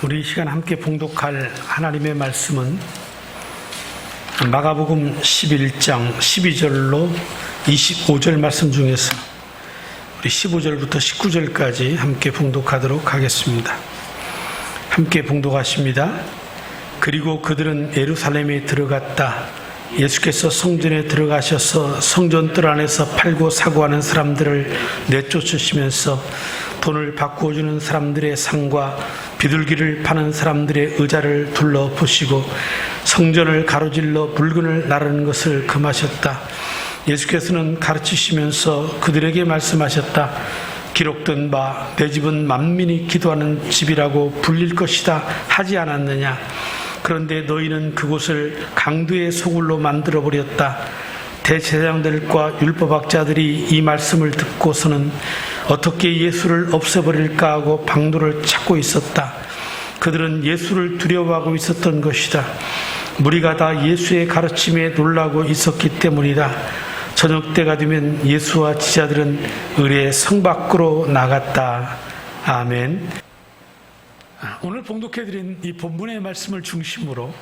우리 이 시간 함께 봉독할 하나님의 말씀은 마가복음 11장 12절로 25절 말씀 중에서 우리 15절부터 19절까지 함께 봉독하도록 하겠습니다. 함께 봉독하십니다. 그리고 그들은 예루살렘에 들어갔다. 예수께서 성전에 들어가셔서 성전뜰 안에서 팔고 사고 하는 사람들을 내쫓으시면서 돈을 바꾸어 주는 사람들의 상과 비둘기를 파는 사람들의 의자를 둘러보시고 성전을 가로질러 물건을 나르는 것을 금하셨다. 예수께서는 가르치시면서 그들에게 말씀하셨다. 기록된 바 내 집은 만민이 기도하는 집이라고 불릴 것이다 하지 않았느냐. 그런데 너희는 그곳을 강도의 소굴로 만들어버렸다. 대제사장들과 율법학자들이 이 말씀을 듣고서는 어떻게 예수를 없애버릴까 하고 방도를 찾고 있었다. 그들은 예수를 두려워하고 있었던 것이다. 무리가 다 예수의 가르침에 놀라고 있었기 때문이다. 저녁 때가 되면 예수와 제자들은 의례 성 밖으로 나갔다. 아멘. 오늘 봉독해드린 이 본문의 말씀을 중심으로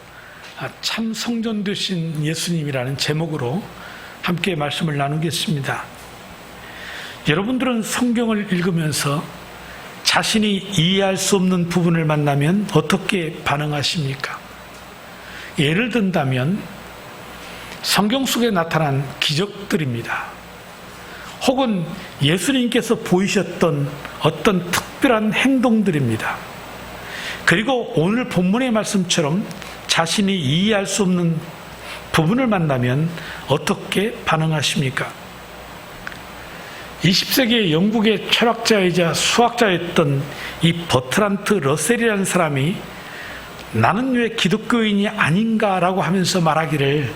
참 성전 되신 예수님이라는 제목으로 함께 말씀을 나누겠습니다. 여러분들은 성경을 읽으면서 자신이 이해할 수 없는 부분을 만나면 어떻게 반응하십니까? 예를 든다면 성경 속에 나타난 기적들입니다. 혹은 예수님께서 보이셨던 어떤 특별한 행동들입니다. 그리고 오늘 본문의 말씀처럼 자신이 이해할 수 없는 부분을 만나면 어떻게 반응하십니까? 20세기의 영국의 철학자이자 수학자였던 이 버트란트 러셀이라는 사람이 나는 왜 기독교인이 아닌가라고 하면서 말하기를,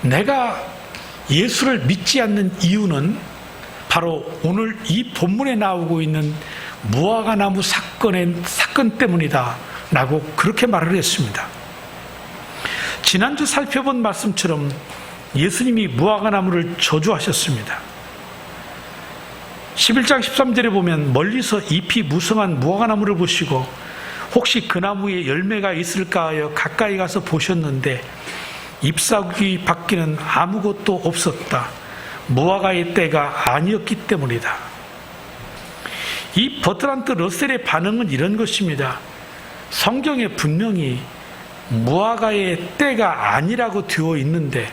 내가 예수를 믿지 않는 이유는 바로 오늘 이 본문에 나오고 있는 무화과나무 사건 때문이다 라고 그렇게 말을 했습니다. 지난주 살펴본 말씀처럼 예수님이 무화과나무를 저주하셨습니다. 11장 13절에 보면 멀리서 잎이 무성한 무화과나무를 보시고 혹시 그 나무에 열매가 있을까 하여 가까이 가서 보셨는데 잎사귀 밖에는 아무것도 없었다. 무화과의 때가 아니었기 때문이다. 이 버트란트 러셀의 반응은 이런 것입니다. 성경에 분명히 무화과의 때가 아니라고 되어 있는데,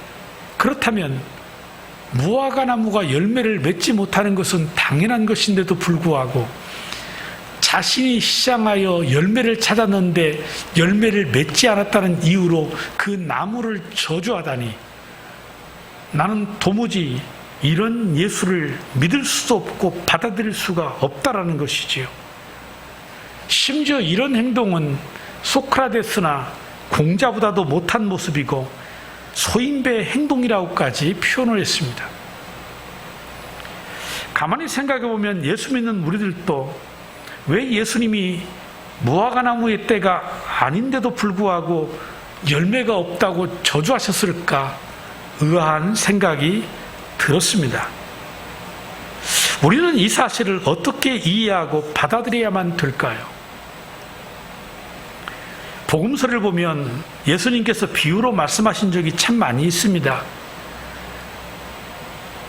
그렇다면 무화과 나무가 열매를 맺지 못하는 것은 당연한 것인데도 불구하고 자신이 시장하여 열매를 찾았는데 열매를 맺지 않았다는 이유로 그 나무를 저주하다니, 나는 도무지 이런 예수를 믿을 수도 없고 받아들일 수가 없다라는 것이지요. 심지어 이런 행동은 소크라테스나 공자보다도 못한 모습이고 소인배의 행동이라고까지 표현을 했습니다. 가만히 생각해 보면 예수 믿는 우리들도 왜 예수님이 무화과나무의 때가 아닌데도 불구하고 열매가 없다고 저주하셨을까 의아한 생각이 들었습니다. 우리는 이 사실을 어떻게 이해하고 받아들여야만 될까요? 복음서를 보면 예수님께서 비유로 말씀하신 적이 참 많이 있습니다.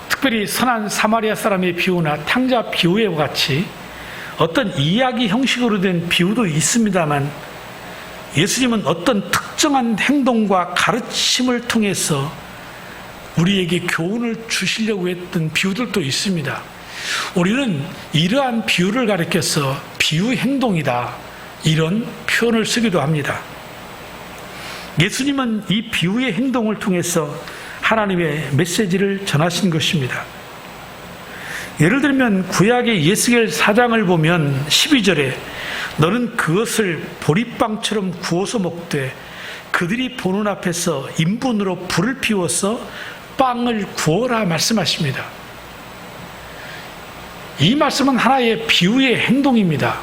특별히 선한 사마리아 사람의 비유나 탕자 비유와 같이 어떤 이야기 형식으로 된 비유도 있습니다만, 예수님은 어떤 특정한 행동과 가르침을 통해서 우리에게 교훈을 주시려고 했던 비유들도 있습니다. 우리는 이러한 비유를 가리켜서 비유 행동이다, 이런 표현을 쓰기도 합니다. 예수님은 이 비유의 행동을 통해서 하나님의 메시지를 전하신 것입니다. 예를 들면 구약의 예스겔 4장을 보면 12절에 너는 그것을 보리빵처럼 구워서 먹되 그들이 보는 앞에서 인분으로 불을 피워서 빵을 구워라 말씀하십니다. 이 말씀은 하나의 비유의 행동입니다.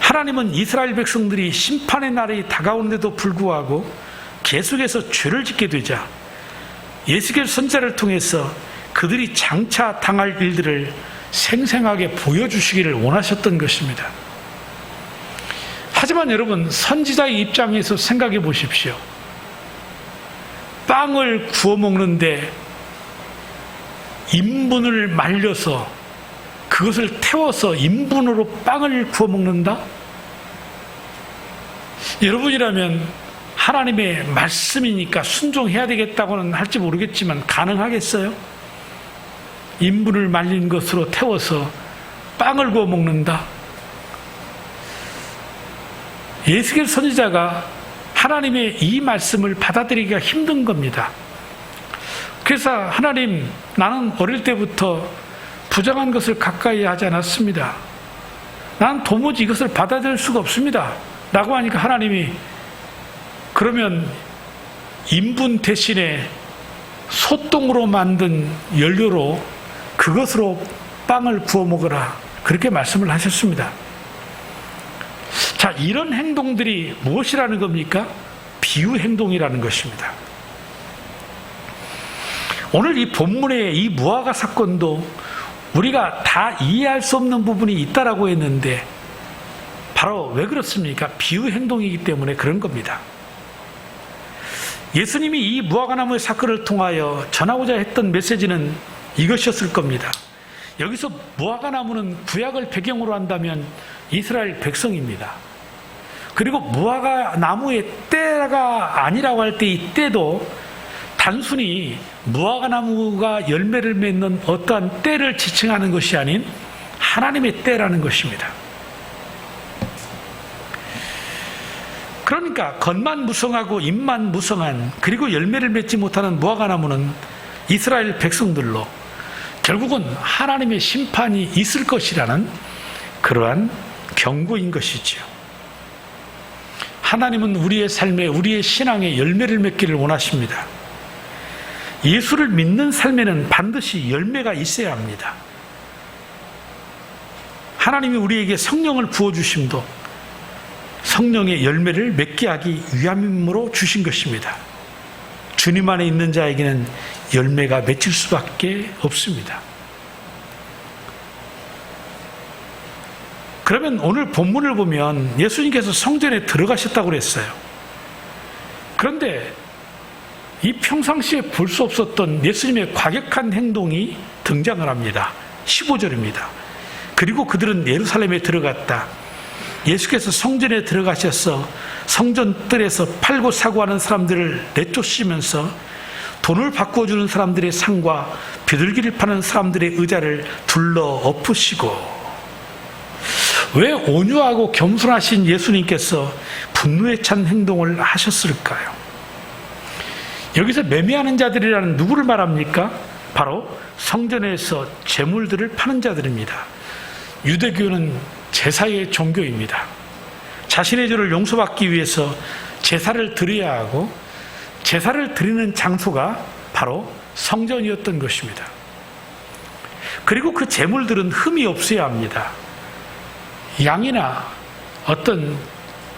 하나님은 이스라엘 백성들이 심판의 날이 다가오는데도 불구하고 계속해서 죄를 짓게 되자 예수겔 선지자를 통해서 그들이 장차 당할 일들을 생생하게 보여주시기를 원하셨던 것입니다. 하지만 여러분, 선지자의 입장에서 생각해 보십시오. 빵을 구워 먹는데 인분을 말려서 그것을 태워서 인분으로 빵을 구워 먹는다? 여러분이라면 하나님의 말씀이니까 순종해야 되겠다고는 할지 모르겠지만 가능하겠어요? 인분을 말린 것으로 태워서 빵을 구워 먹는다? 예수겔 선지자가 하나님의 이 말씀을 받아들이기가 힘든 겁니다. 그래서 하나님, 나는 어릴 때부터 부정한 것을 가까이 하지 않았습니다. 나는 도무지 이것을 받아들일 수가 없습니다. 라고 하니까 하나님이 그러면 인분 대신에 소똥으로 만든 연료로 그것으로 빵을 구워 먹어라. 그렇게 말씀을 하셨습니다. 자, 이런 행동들이 무엇이라는 겁니까? 비유 행동이라는 것입니다. 오늘 이 본문의 이 무화과 사건도 우리가 다 이해할 수 없는 부분이 있다라고 했는데 바로 왜 그렇습니까? 비유 행동이기 때문에 그런 겁니다. 예수님이 이 무화과나무의 사건을 통하여 전하고자 했던 메시지는 이것이었을 겁니다. 여기서 무화과나무는 구약을 배경으로 한다면 이스라엘 백성입니다. 그리고 무화과나무의 때가 아니라고 할 때 이 때도 단순히 무화과나무가 열매를 맺는 어떠한 때를 지칭하는 것이 아닌 하나님의 때라는 것입니다. 그러니까 겉만 무성하고 잎만 무성한, 그리고 열매를 맺지 못하는 무화과나무는 이스라엘 백성들로 결국은 하나님의 심판이 있을 것이라는 그러한 경고인 것이지요. 하나님은 우리의 삶에, 우리의 신앙에 열매를 맺기를 원하십니다. 예수를 믿는 삶에는 반드시 열매가 있어야 합니다. 하나님이 우리에게 성령을 부어주심도 성령의 열매를 맺게 하기 위함으로 주신 것입니다. 주님 안에 있는 자에게는 열매가 맺힐 수밖에 없습니다. 그러면 오늘 본문을 보면 예수님께서 성전에 들어가셨다고 그랬어요. 그런데 이 평상시에 볼 수 없었던 예수님의 과격한 행동이 등장을 합니다. 15절입니다. 그리고 그들은 예루살렘에 들어갔다. 예수께서 성전에 들어가셔서 성전 뜰에서 팔고 사고 하는 사람들을 내쫓으면서 돈을 바꿔주는 사람들의 상과 비둘기를 파는 사람들의 의자를 둘러 엎으시고, 왜 온유하고 겸손하신 예수님께서 분노에 찬 행동을 하셨을까요? 여기서 매매하는 자들이라는 누구를 말합니까? 바로 성전에서 재물들을 파는 자들입니다. 유대교는 제사의 종교입니다. 자신의 죄를 용서받기 위해서 제사를 드려야 하고, 제사를 드리는 장소가 바로 성전이었던 것입니다. 그리고 그 재물들은 흠이 없어야 합니다. 양이나 어떤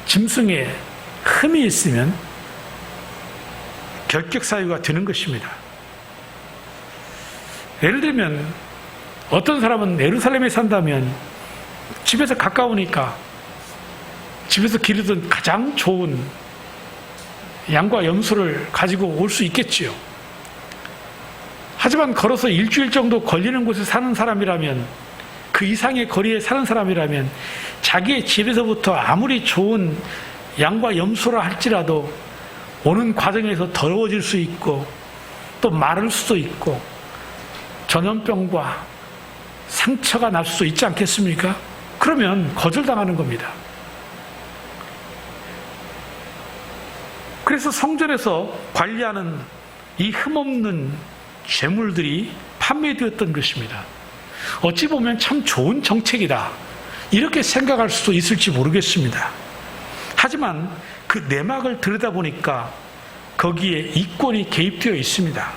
짐승에 흠이 있으면 결격 사유가 되는 것입니다. 예를 들면 어떤 사람은 예루살렘에 산다면 집에서 가까우니까 집에서 기르던 가장 좋은 양과 염소를 가지고 올 수 있겠지요. 하지만 걸어서 일주일 정도 걸리는 곳에 사는 사람이라면, 그 이상의 거리에 사는 사람이라면 자기의 집에서부터 아무리 좋은 양과 염소라 할지라도 오는 과정에서 더러워질 수 있고 또 마를 수도 있고 전염병과 상처가 날 수도 있지 않겠습니까? 그러면 거절당하는 겁니다. 그래서 성전에서 관리하는 이 흠없는 재물들이 판매되었던 것입니다. 어찌 보면 참 좋은 정책이다, 이렇게 생각할 수도 있을지 모르겠습니다. 하지만 그 내막을 들여다보니까 거기에 이권이 개입되어 있습니다.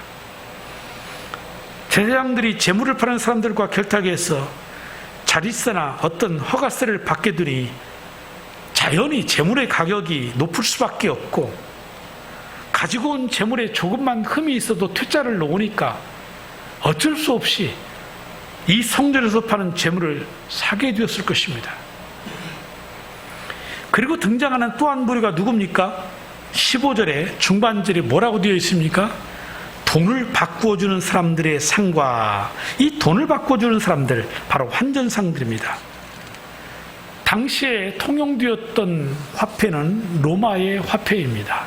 제사장들이 재물을 파는 사람들과 결탁해서 자릿세나 어떤 허가세를 받게 되니 자연히 재물의 가격이 높을 수밖에 없고, 가지고 온 재물에 조금만 흠이 있어도 퇴짜를 놓으니까 어쩔 수 없이 이 성전에서 파는 재물을 사게 되었을 것입니다. 그리고 등장하는 또 한 부류가 누굽니까? 15절에 중반절에 뭐라고 되어 있습니까? 돈을 바꾸어주는 사람들의 상과, 이 돈을 바꾸어주는 사람들, 바로 환전상들입니다. 당시에 통용되었던 화폐는 로마의 화폐입니다.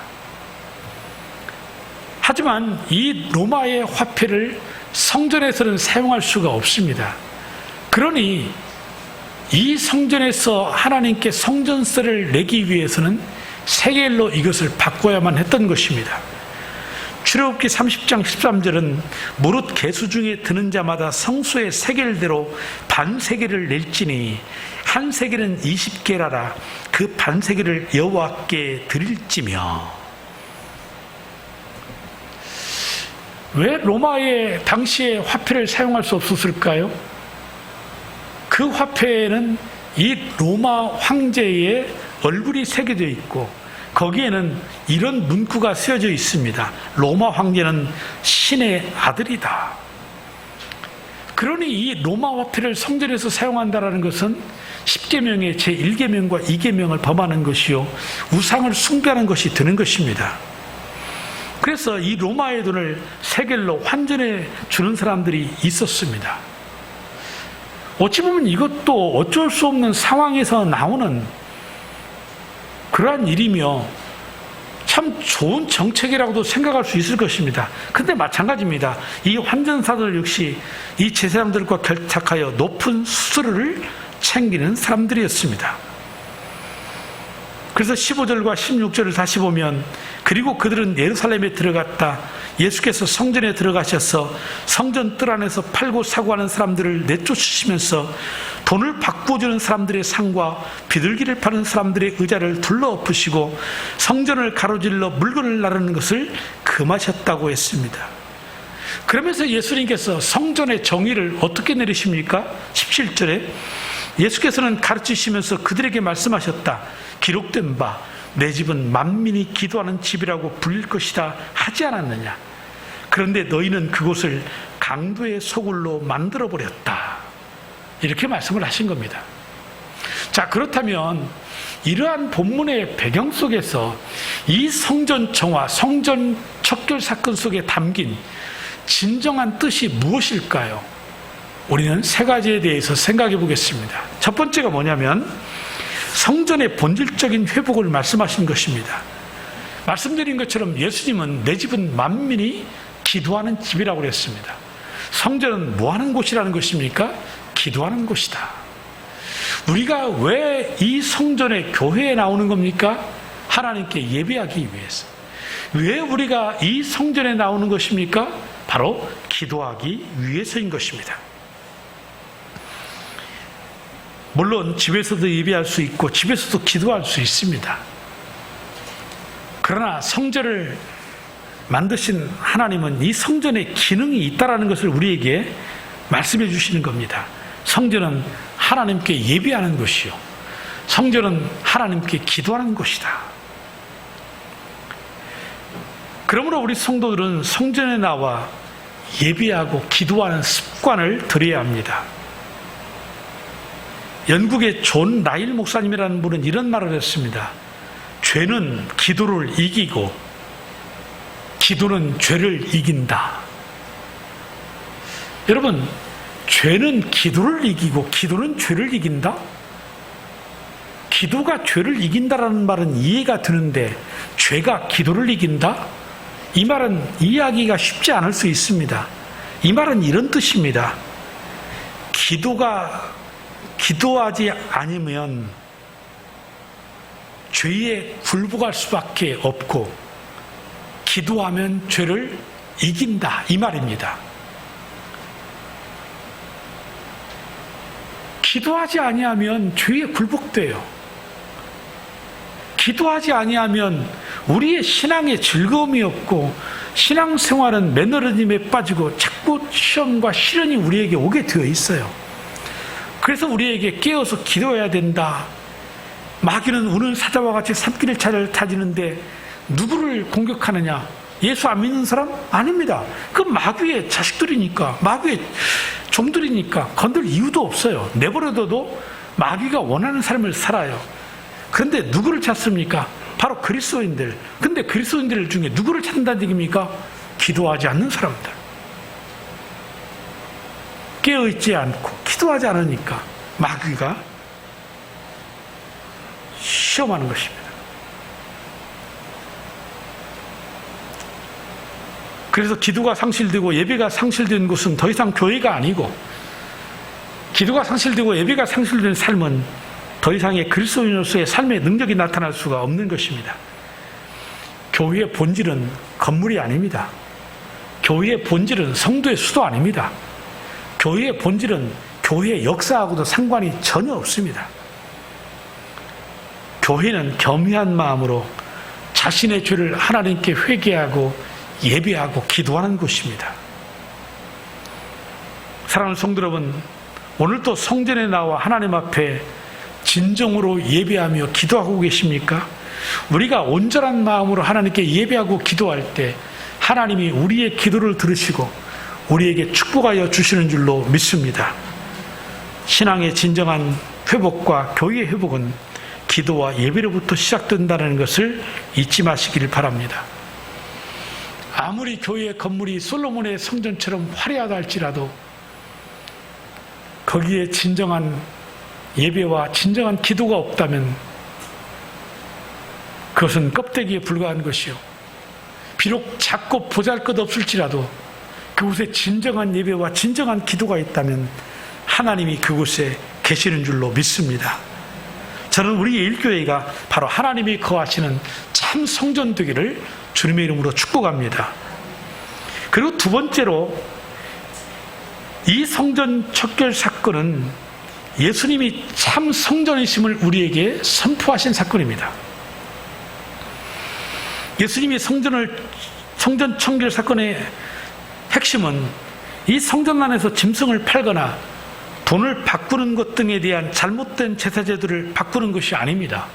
하지만 이 로마의 화폐를 성전에서는 사용할 수가 없습니다. 그러니 이 성전에서 하나님께 성전세를 내기 위해서는 세겔로 이것을 바꿔야만 했던 것입니다. 출애굽기 30장 13절은 무릇 계수 중에 드는 자마다 성소의 세겔대로 반 세겔을 낼지니 한 세겔은 20게라라 그 반 세겔을 여호와께 드릴지며. 왜 로마의 당시의 화폐를 사용할 수 없었을까요? 그 화폐에는 이 로마 황제의 얼굴이 새겨져 있고 거기에는 이런 문구가 쓰여져 있습니다. 로마 황제는 신의 아들이다. 그러니 이 로마 화폐를 성전에서 사용한다는 것은 10계명의 제1계명과 2계명을 범하는 것이요 우상을 숭배하는 것이 되는 것입니다. 그래서 이 로마의 돈을 세겔로 환전해 주는 사람들이 있었습니다. 어찌 보면 이것도 어쩔 수 없는 상황에서 나오는 그러한 일이며 참 좋은 정책이라고도 생각할 수 있을 것입니다. 그런데 마찬가지입니다. 이 환전사들 역시 이 제사장들과 결탁하여 높은 수수료를 챙기는 사람들이었습니다. 그래서 15절과 16절을 다시 보면 그리고 그들은 예루살렘에 들어갔다. 예수께서 성전에 들어가셔서 성전 뜰 안에서 팔고 사고 하는 사람들을 내쫓으시면서 돈을 바꾸어주는 사람들의 상과 비둘기를 파는 사람들의 의자를 둘러엎으시고 성전을 가로질러 물건을 나르는 것을 금하셨다고 했습니다. 그러면서 예수님께서 성전의 정의를 어떻게 내리십니까? 17절에 예수께서는 가르치시면서 그들에게 말씀하셨다. 기록된 바 내 집은 만민이 기도하는 집이라고 불릴 것이다 하지 않았느냐. 그런데 너희는 그곳을 강도의 소굴로 만들어버렸다. 이렇게 말씀을 하신 겁니다. 자, 그렇다면 이러한 본문의 배경 속에서 이 성전 정화, 성전 척결 사건 속에 담긴 진정한 뜻이 무엇일까요? 우리는 세 가지에 대해서 생각해 보겠습니다. 첫 번째가 뭐냐면 성전의 본질적인 회복을 말씀하신 것입니다. 말씀드린 것처럼 예수님은 내 집은 만민이 기도하는 집이라고 그랬습니다. 성전은 뭐 하는 곳이라는 것입니까? 기도하는 곳이다. 우리가 왜 이 성전의 교회에 나오는 겁니까? 하나님께 예배하기 위해서. 왜 우리가 이 성전에 나오는 것입니까? 바로 기도하기 위해서인 것입니다. 물론 집에서도 예배할 수 있고 집에서도 기도할 수 있습니다. 그러나 성전을 만드신 하나님은 이 성전에 기능이 있다는 것을 우리에게 말씀해 주시는 겁니다. 성전은 하나님께 예배하는 것이요 성전은 하나님께 기도하는 것이다. 그러므로 우리 성도들은 성전에 나와 예배하고 기도하는 습관을 들여야 합니다. 영국의 존 라일 목사님이라는 분은 이런 말을 했습니다. 죄는 기도를 이기고 기도는 죄를 이긴다. 여러분, 죄는 기도를 이기고 기도는 죄를 이긴다? 기도가 죄를 이긴다라는 말은 이해가 되는데 죄가 기도를 이긴다? 이 말은 이해하기가 쉽지 않을 수 있습니다. 이 말은 이런 뜻입니다. 기도하지 않으면 죄에 굴복할 수밖에 없고 기도하면 죄를 이긴다 이 말입니다. 기도하지 아니하면 죄에 굴복돼요. 기도하지 아니하면 우리의 신앙에 즐거움이 없고 신앙생활은 매너리즘에 빠지고 자꾸 시험과 시련이 우리에게 오게 되어 있어요. 그래서 우리에게 깨어서 기도해야 된다. 마귀는 우는 사자와 같이 산길을 찾지는데 누구를 공격하느냐? 예수 안 믿는 사람? 아닙니다. 그 마귀의 자식들이니까, 마귀의 종들이니까 건들 이유도 없어요. 내버려둬도 마귀가 원하는 삶을 살아요. 그런데 누구를 찾습니까? 바로 그리스도인들. 근데 그리스도인들 중에 누구를 찾는다는 얘기입니까? 기도하지 않는 사람들. 깨어있지 않고 기도하지 않으니까 마귀가 시험하는 것입니다. 그래서 기도가 상실되고 예배가 상실된 곳은 더 이상 교회가 아니고, 기도가 상실되고 예배가 상실된 삶은 더 이상의 그리스도인으로서의 삶의 능력이 나타날 수가 없는 것입니다. 교회의 본질은 건물이 아닙니다. 교회의 본질은 성도의 수도 아닙니다. 교회의 본질은 교회의 역사하고도 상관이 전혀 없습니다. 교회는 겸허한 마음으로 자신의 죄를 하나님께 회개하고 예배하고 기도하는 곳입니다. 사랑하는 성도 여러분, 오늘도 성전에 나와 하나님 앞에 진정으로 예배하며 기도하고 계십니까? 우리가 온전한 마음으로 하나님께 예배하고 기도할 때 하나님이 우리의 기도를 들으시고 우리에게 축복하여 주시는 줄로 믿습니다. 신앙의 진정한 회복과 교회의 회복은 기도와 예배로부터 시작된다는 것을 잊지 마시길 바랍니다. 아무리 교회의 건물이 솔로몬의 성전처럼 화려하다 할지라도 거기에 진정한 예배와 진정한 기도가 없다면 그것은 껍데기에 불과한 것이요, 비록 작고 보잘것없을지라도 그곳에 진정한 예배와 진정한 기도가 있다면 하나님이 그곳에 계시는 줄로 믿습니다. 저는 우리 예일교회가 바로 하나님이 거하시는 참 성전 되기를 주님의 이름으로 축복합니다. 그리고 두 번째로, 이 성전 척결 사건은 예수님이 참 성전이심을 우리에게 선포하신 사건입니다. 예수님이 성전 척결 사건의 핵심은 이 성전 안에서 짐승을 팔거나 돈을 바꾸는 것 등에 대한 잘못된 제사제도를 바꾸는 것이 아닙니다.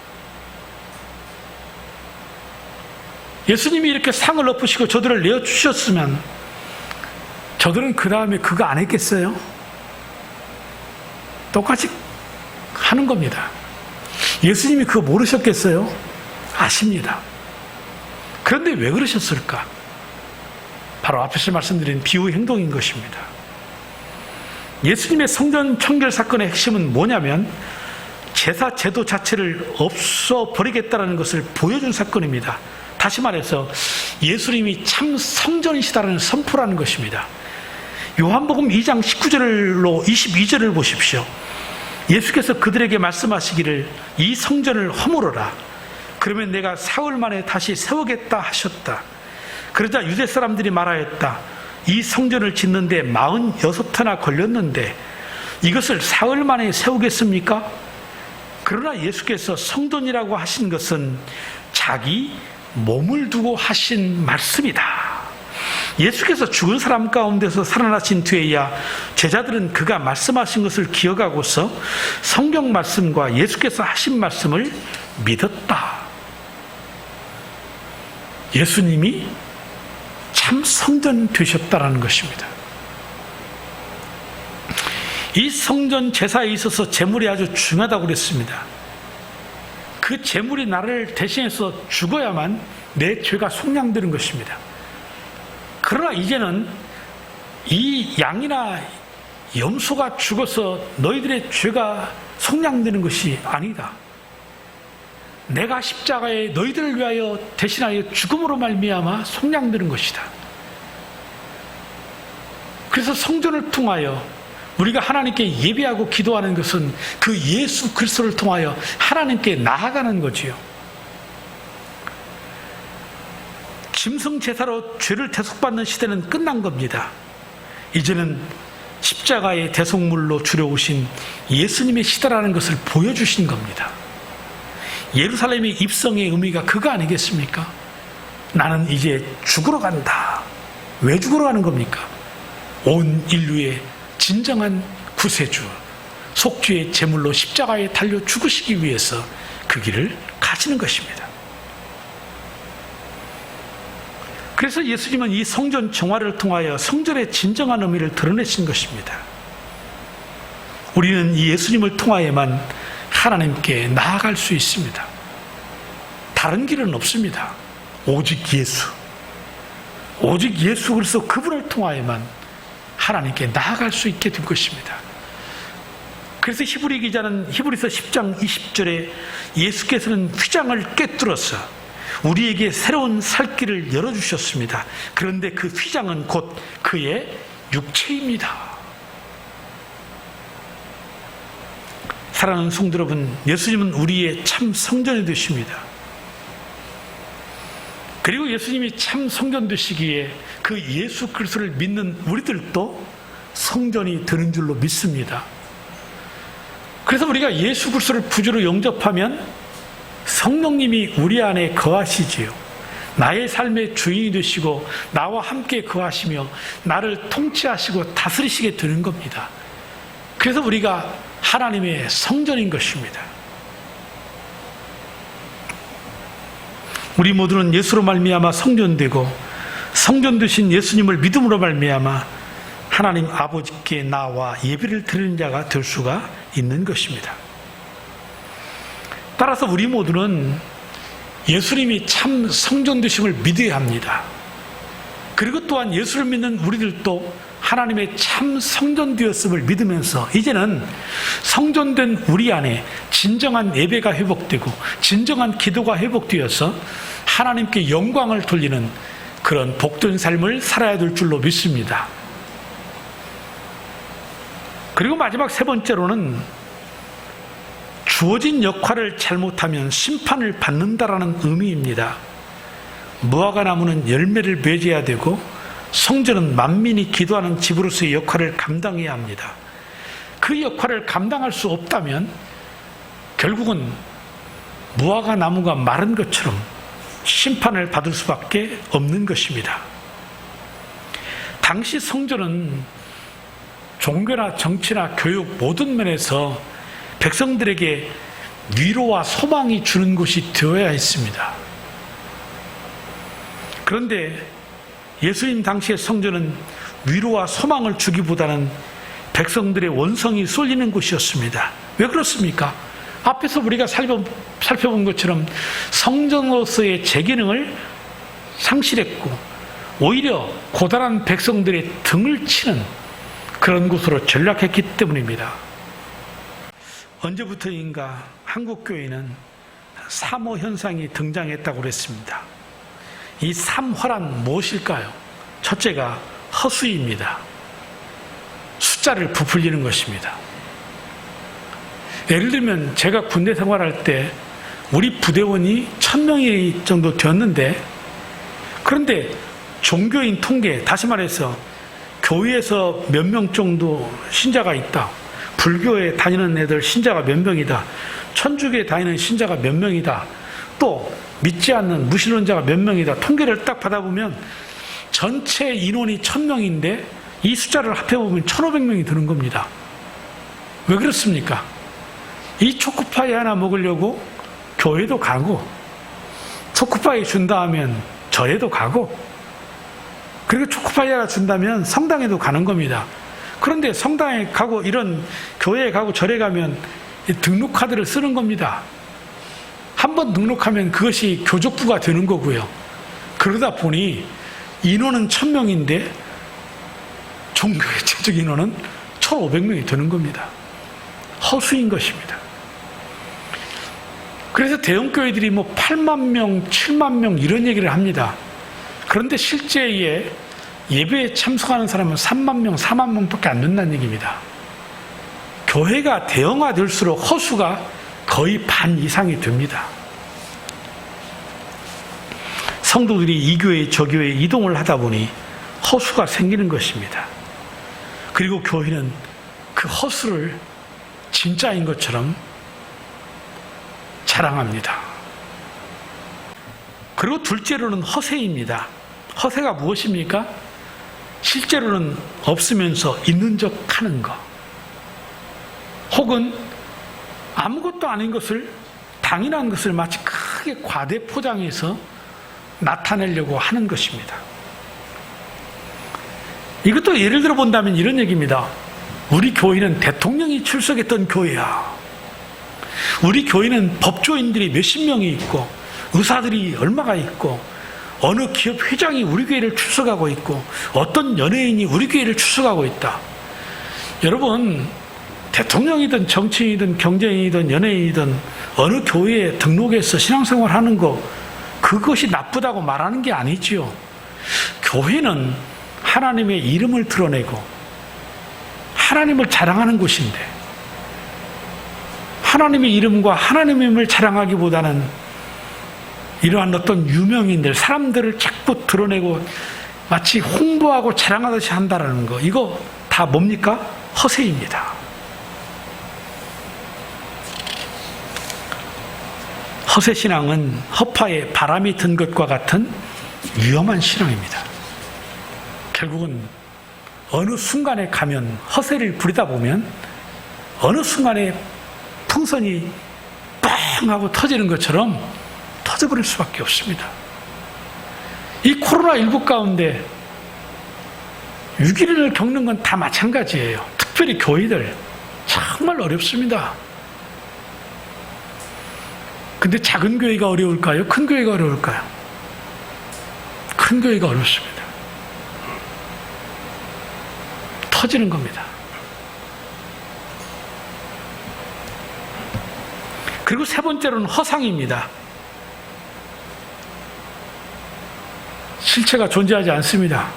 예수님이 이렇게 상을 엎으시고 저들을 내어주셨으면 저들은 그 다음에 그거 안 했겠어요? 똑같이 하는 겁니다. 예수님이 그거 모르셨겠어요? 아십니다. 그런데 왜 그러셨을까? 바로 앞에서 말씀드린 비유 행동인 것입니다. 예수님의 성전 청결 사건의 핵심은 뭐냐면 제사 제도 자체를 없어버리겠다는 것을 보여준 사건입니다. 다시 말해서 예수님이 참 성전이시다는 선포라는 것입니다. 요한복음 2장 19절로 22절을 보십시오. 예수께서 그들에게 말씀하시기를 이 성전을 허물어라. 그러면 내가 사흘 만에 다시 세우겠다 하셨다. 그러자 유대 사람들이 말하였다. 이 성전을 짓는데 46해나 걸렸는데 이것을 사흘 만에 세우겠습니까? 그러나 예수께서 성전이라고 하신 것은 자기 몸을 두고 하신 말씀이다. 예수께서 죽은 사람 가운데서 살아나신 뒤에야 제자들은 그가 말씀하신 것을 기억하고서 성경 말씀과 예수께서 하신 말씀을 믿었다. 예수님이 참 성전 되셨다라는 것입니다. 이 성전 제사에 있어서 제물이 아주 중요하다고 그랬습니다. 그 제물이 나를 대신해서 죽어야만 내 죄가 속량되는 것입니다. 그러나 이제는 이 양이나 염소가 죽어서 너희들의 죄가 속량되는 것이 아니다. 내가 십자가에 너희들을 위하여 대신하여 죽음으로 말미암아 속량되는 것이다. 그래서 성전을 통하여 우리가 하나님께 예배하고 기도하는 것은 그 예수 그리스도를 통하여 하나님께 나아가는 거지요. 짐승 제사로 죄를 대속받는 시대는 끝난 겁니다. 이제는 십자가의 대속물로 주려오신 예수님의 시대라는 것을 보여주신 겁니다. 예루살렘의 입성의 의미가 그거 아니겠습니까? 나는 이제 죽으러 간다. 왜 죽으러 가는 겁니까? 온 인류의 진정한 구세주, 속죄의 제물로 십자가에 달려 죽으시기 위해서 그 길을 가시는 것입니다. 그래서 예수님은 이 성전 정화를 통하여 성전의 진정한 의미를 드러내신 것입니다. 우리는 이 예수님을 통하여만 하나님께 나아갈 수 있습니다. 다른 길은 없습니다. 오직 예수. 오직 예수 그리스도 그분을 통하여만 하나님께 나아갈 수 있게 된 것입니다. 그래서 히브리 기자는 히브리서 10장 20절에 예수께서는 휘장을 꿰뚫어서 우리에게 새로운 살 길을 열어주셨습니다. 그런데 그 휘장은 곧 그의 육체입니다. 사랑하는 성도 여러분, 예수님은 우리의 참 성전이 되십니다. 그리고 예수님이 참 성전 되시기에 그 예수 그리스도를 믿는 우리들도 성전이 되는 줄로 믿습니다. 그래서 우리가 예수 그리스도를 구주로 영접하면 성령님이 우리 안에 거하시지요. 나의 삶의 주인이 되시고 나와 함께 거하시며 나를 통치하시고 다스리시게 되는 겁니다. 그래서 우리가 하나님의 성전인 것입니다. 우리 모두는 예수로 말미암아 성전되고 성전 되신 예수님을 믿음으로 말미암아 하나님 아버지께 나와 예배를 드리는 자가 될 수가 있는 것입니다. 따라서 우리 모두는 예수님이 참 성전 되심을 믿어야 합니다. 그리고 또한 예수를 믿는 우리들도 하나님의 참 성전 되었음을 믿으면서 이제는 성전된 우리 안에 진정한 예배가 회복되고 진정한 기도가 회복되어서 하나님께 영광을 돌리는 그런 복된 삶을 살아야 될 줄로 믿습니다. 그리고 마지막 세 번째로는 주어진 역할을 잘못하면 심판을 받는다라는 의미입니다. 무화과 나무는 열매를 맺어야 되고 성전은 만민이 기도하는 집으로서의 역할을 감당해야 합니다. 그 역할을 감당할 수 없다면 결국은 무화과 나무가 마른 것처럼 심판을 받을 수밖에 없는 것입니다. 당시 성전은 종교나 정치나 교육 모든 면에서 백성들에게 위로와 소망이 주는 곳이 되어야 했습니다. 그런데 예수님 당시의 성전은 위로와 소망을 주기보다는 백성들의 원성이 쏠리는 곳이었습니다. 왜 그렇습니까? 앞에서 우리가 살펴본 것처럼 성전으로서의 제 기능을 상실했고 오히려 고단한 백성들의 등을 치는 그런 곳으로 전락했기 때문입니다. 언제부터인가 한국교회는 3호 현상이 등장했다고 그랬습니다. 이 3화란 무엇일까요? 첫째가 허수입니다. 숫자를 부풀리는 것입니다. 예를 들면 제가 군대 생활할 때 우리 부대원이 1000명이 정도 되었는데 그런데 종교인 통계, 다시 말해서 교회에서 몇 명 정도 신자가 있다. 불교에 다니는 애들 신자가 몇 명이다. 천주교에 다니는 신자가 몇 명이다. 또 믿지 않는 무신론자가 몇 명이다. 통계를 딱 받아보면 전체 인원이 1000명인데 이 숫자를 합해보면 1500명이 되는 겁니다. 왜 그렇습니까? 이 초코파이 하나 먹으려고 교회도 가고 초코파이 준다 하면 절에도 가고 그리고 초코파이 하나 준다면 성당에도 가는 겁니다. 그런데 성당에 가고 이런 교회에 가고 절에 가면 등록카드를 쓰는 겁니다. 한번 등록하면 그것이 교족부가 되는 거고요. 그러다 보니 인원은 1000명인데 종교의 최적 인원은 1500명이 되는 겁니다. 허수인 것입니다. 그래서 대형교회들이 8만 명, 7만 명 이런 얘기를 합니다. 그런데 실제에 예배에 참석하는 사람은 3만 명, 4만 명밖에 안 된다는 얘기입니다. 교회가 대형화될수록 허수가 거의 반 이상이 됩니다. 성도들이 이 교회, 저 교회에 이동을 하다 보니 허수가 생기는 것입니다. 그리고 교회는 그 허수를 진짜인 것처럼 자랑합니다. 그리고 둘째로는 허세입니다. 허세가 무엇입니까? 실제로는 없으면서 있는 척 하는 것. 혹은 아무것도 아닌 것을, 당연한 것을 마치 크게 과대 포장해서 나타내려고 하는 것입니다. 이것도 예를 들어 본다면 이런 얘기입니다. 우리 교회는 대통령이 출석했던 교회야. 우리 교회는 법조인들이 몇십 명이 있고 의사들이 얼마가 있고 어느 기업 회장이 우리 교회를 출석하고 있고 어떤 연예인이 우리 교회를 출석하고 있다. 여러분, 대통령이든 정치인이든 경제인이든 연예인이든 어느 교회에 등록해서 신앙생활 하는 거, 그것이 나쁘다고 말하는 게 아니지요. 교회는 하나님의 이름을 드러내고 하나님을 자랑하는 곳인데, 하나님의 이름과 하나님의 힘을 자랑하기보다는 이러한 어떤 유명인들, 사람들을 자꾸 드러내고 마치 홍보하고 자랑하듯이 한다는 거, 이거 다 뭡니까? 허세입니다. 허세신앙은 허파에 바람이 든 것과 같은 위험한 신앙입니다. 결국은 어느 순간에 가면, 허세를 부리다 보면 어느 순간에 풍선이 빵 하고 터지는 것처럼 터져버릴 수밖에 없습니다. 이 코로나19 가운데 위기를 겪는 건 다 마찬가지예요. 특별히 교회들 정말 어렵습니다. 근데 작은 교회가 어려울까요? 큰 교회가 어려울까요? 큰 교회가 어렵습니다. 터지는 겁니다. 그리고 세 번째로는 허상입니다. 실체가 존재하지 않습니다.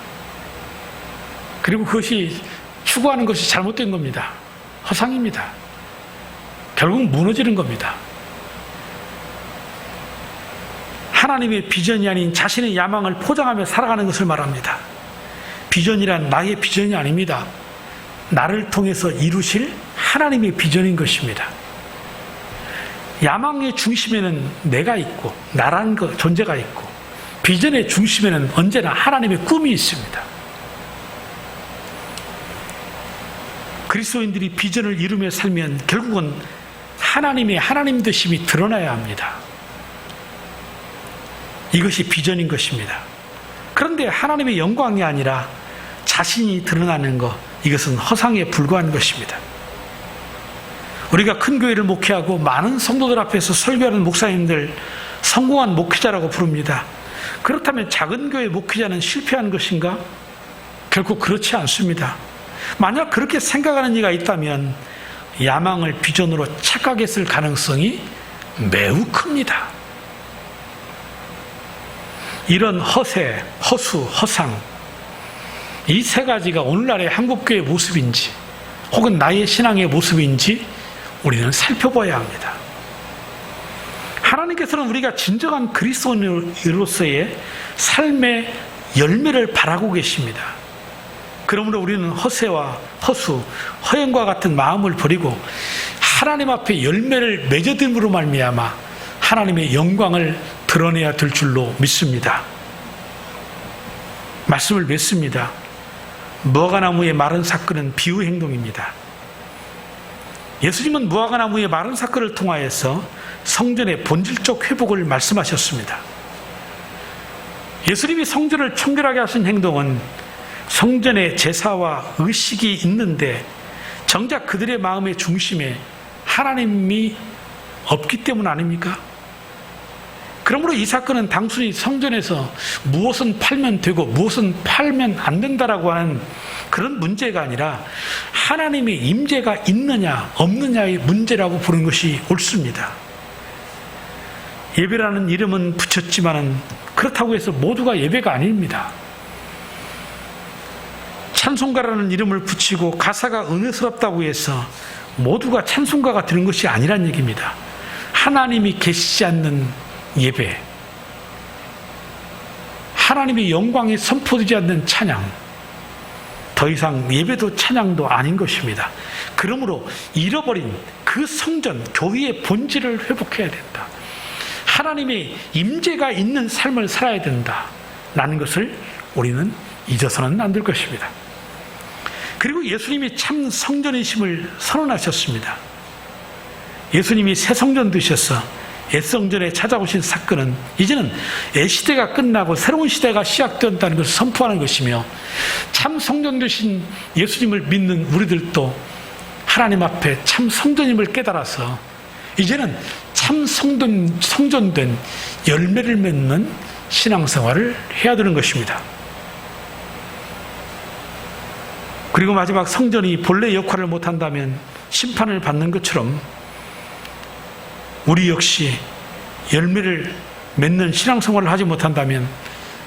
그리고 그것이 추구하는 것이 잘못된 겁니다. 허상입니다. 결국 무너지는 겁니다. 하나님의 비전이 아닌 자신의 야망을 포장하며 살아가는 것을 말합니다. 비전이란 나의 비전이 아닙니다. 나를 통해서 이루실 하나님의 비전인 것입니다. 야망의 중심에는 내가 있고 나라는 존재가 있고, 비전의 중심에는 언제나 하나님의 꿈이 있습니다. 그리스도인들이 비전을 이루며 살면 결국은 하나님의 하나님 되심이 드러나야 합니다. 이것이 비전인 것입니다. 그런데 하나님의 영광이 아니라 자신이 드러나는 것, 이것은 허상에 불과한 것입니다. 우리가 큰 교회를 목회하고 많은 성도들 앞에서 설교하는 목사님들 성공한 목회자라고 부릅니다. 그렇다면 작은 교회 목회자는 실패한 것인가? 결코 그렇지 않습니다. 만약 그렇게 생각하는 이가 있다면 야망을 비전으로 착각했을 가능성이 매우 큽니다. 이런 허세, 허수, 허상, 이 세 가지가 오늘날의 한국교회의 모습인지 혹은 나의 신앙의 모습인지 우리는 살펴봐야 합니다. 하나님께서는 우리가 진정한 그리스도인으로서의 삶의 열매를 바라고 계십니다. 그러므로 우리는 허세와 허수, 허영과 같은 마음을 버리고 하나님 앞에 열매를 맺어짐으로 말미암아 하나님의 영광을 드러내야 될 줄로 믿습니다. 말씀을 맺습니다. 무화과나무의 마른 사건은 비유 행동입니다. 예수님은 무화과나무의 마른 사건을 통하여서 성전의 본질적 회복을 말씀하셨습니다. 예수님이 성전을 청결하게 하신 행동은 성전의 제사와 의식이 있는데 정작 그들의 마음의 중심에 하나님이 없기 때문 아닙니까? 그러므로 이 사건은 단순히 성전에서 무엇은 팔면 되고 무엇은 팔면 안 된다라고 하는 그런 문제가 아니라 하나님의 임재가 있느냐 없느냐의 문제라고 보는 것이 옳습니다. 예배라는 이름은 붙였지만은 그렇다고 해서 모두가 예배가 아닙니다. 찬송가라는 이름을 붙이고 가사가 은혜스럽다고 해서 모두가 찬송가가 되는 것이 아니란 얘기입니다. 하나님이 계시지 않는 예배, 하나님의 영광이 선포되지 않는 찬양, 더 이상 예배도 찬양도 아닌 것입니다. 그러므로 잃어버린 그 성전, 교회의 본질을 회복해야 된다. 하나님의 임재가 있는 삶을 살아야 된다라는 것을 우리는 잊어서는 안 될 것입니다. 그리고 예수님이 참 성전이심을 선언하셨습니다. 예수님이 새 성전 되셔서 옛 성전에 찾아오신 사건은 이제는 옛 시대가 끝나고 새로운 시대가 시작된다는 것을 선포하는 것이며, 참 성전 되신 예수님을 믿는 우리들도 하나님 앞에 참 성전임을 깨달아서 이제는 참 성전된 열매를 맺는 신앙생활을 해야 되는 것입니다. 그리고 마지막, 성전이 본래 역할을 못한다면 심판을 받는 것처럼 우리 역시 열매를 맺는 신앙생활을 하지 못한다면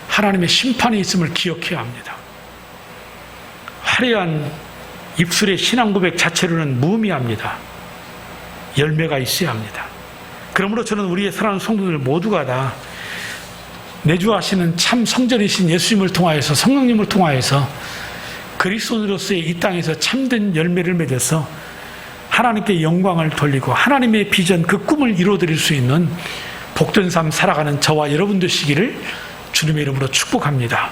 하나님의 심판이 있음을 기억해야 합니다. 화려한 입술의 신앙 고백 자체로는 무의미합니다. 열매가 있어야 합니다. 그러므로 저는 우리의 사랑하는 성도들 모두가 다 내주하시는 참 성전이신 예수님을 통하여서, 성령님을 통하여서 그리스도인으로서의 이 땅에서 참된 열매를 맺어서 하나님께 영광을 돌리고 하나님의 비전, 그 꿈을 이루어드릴 수 있는 복된 삶 살아가는 저와 여러분 되시기를 주님의 이름으로 축복합니다.